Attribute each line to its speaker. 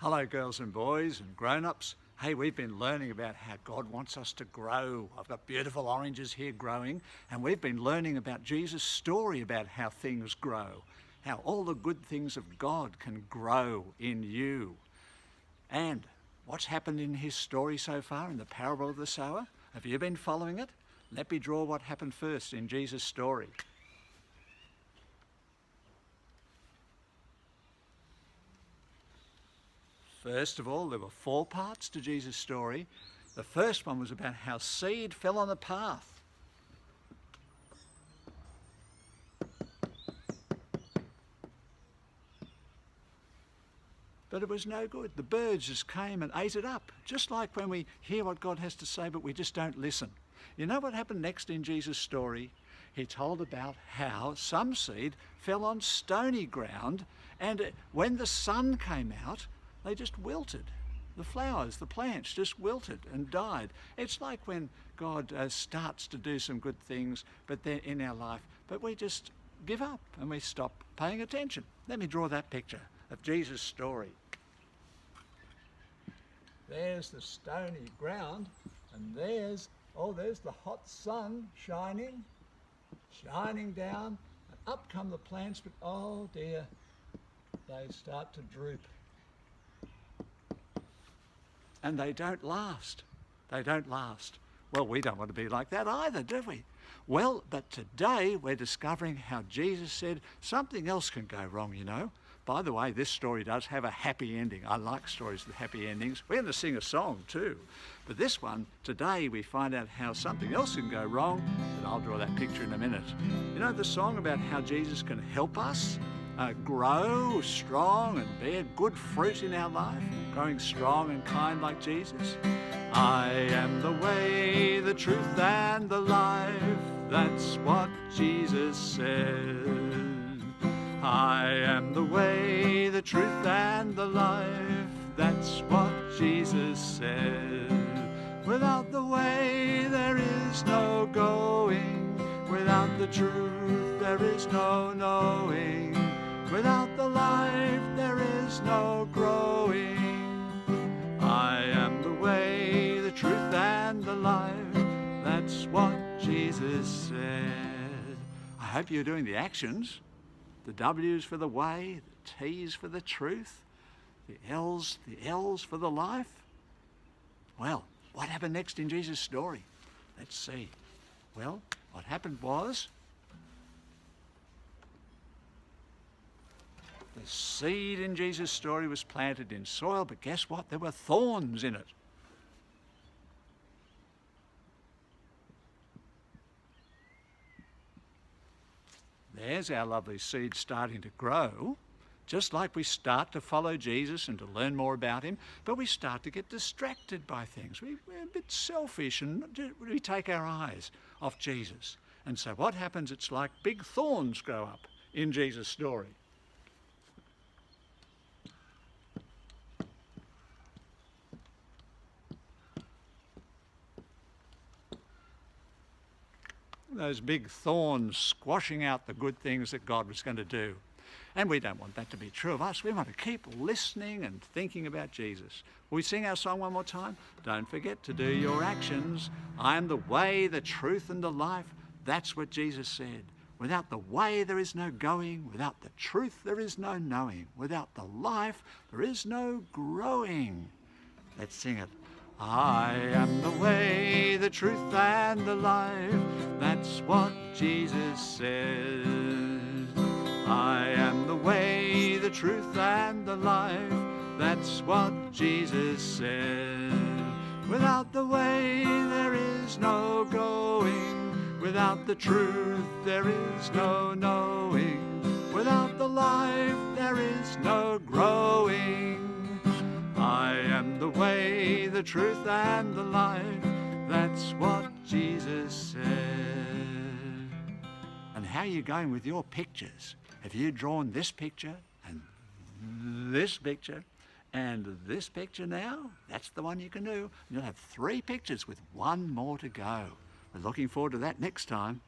Speaker 1: Hello girls and boys and grown-ups. Hey, we've been learning about how God wants us to grow. I've got beautiful oranges here growing, and we've been learning about Jesus' story about how things grow, how all the good things of God can grow in you. And what's happened in his story so far in the parable of the sower? Have you been following it? Let me draw what happened first in Jesus' story. First of all, there were 4 parts to Jesus' story. The first one was about how seed fell on the path. But it was no good. The birds just came and ate it up, just like when we hear what God has to say, but we just don't listen. You know what happened next in Jesus' story? He told about how some seed fell on stony ground, and when the sun came out, they just wilted. The flowers, the plants just wilted and died. It's like when God starts to do some good things but they're in our life, but we just give up and we stop paying attention. Let me draw that picture of Jesus' story. There's the stony ground, and there's the hot sun shining down, and up come the plants, but oh dear, they start to droop. And they don't last. They don't last. Well, we don't want to be like that either, do we? Well, but today we're discovering how Jesus said something else can go wrong, you know. By the way, this story does have a happy ending. I like stories with happy endings. We're going to sing a song too. But this one, today we find out how something else can go wrong, but I'll draw that picture in a minute. You know the song about how Jesus can help us grow strong and bear good fruit in our life, growing strong and kind like Jesus? I am the way, the truth and the life, that's what Jesus said. I am the way, the truth and the life, that's what Jesus said. Without the way there is no going, without the truth there is no knowing, without the life there is no growing. I am the way, the truth and the life, that's what Jesus said. I hope you're doing the actions. The W's for the way, the T's for the truth, the L's for the life. Well, what happened next in Jesus' story? Let's see. Well, what happened was the seed in Jesus' story was planted in soil, but guess what? There were thorns in it. There's our lovely seed starting to grow, just like we start to follow Jesus and to learn more about him, but we start to get distracted by things. We're a bit selfish and we take our eyes off Jesus. And so what happens? It's like big thorns grow up in Jesus' story. Those big thorns squashing out the good things that God was going to do. And we don't want that to be true of us. We want to keep listening and thinking about Jesus. Will we sing our song one more time? Don't forget to do your actions. I am the way, the truth and the life. That's what Jesus said. Without the way there is no going. Without the truth there is no knowing. Without the life there is no growing. Let's sing it. I am the way, the truth and the life, that's what Jesus said. I am the way, the truth and the life, that's what Jesus said. Without the way there is no going, without the truth there is no knowing, without the life there is no growing. I am the way, the truth and the life, that's what Jesus said. And how are you going with your pictures? Have you drawn this picture and this picture and this picture now? That's the one you can do. You'll have 3 pictures with 1 more to go. We're looking forward to that next time.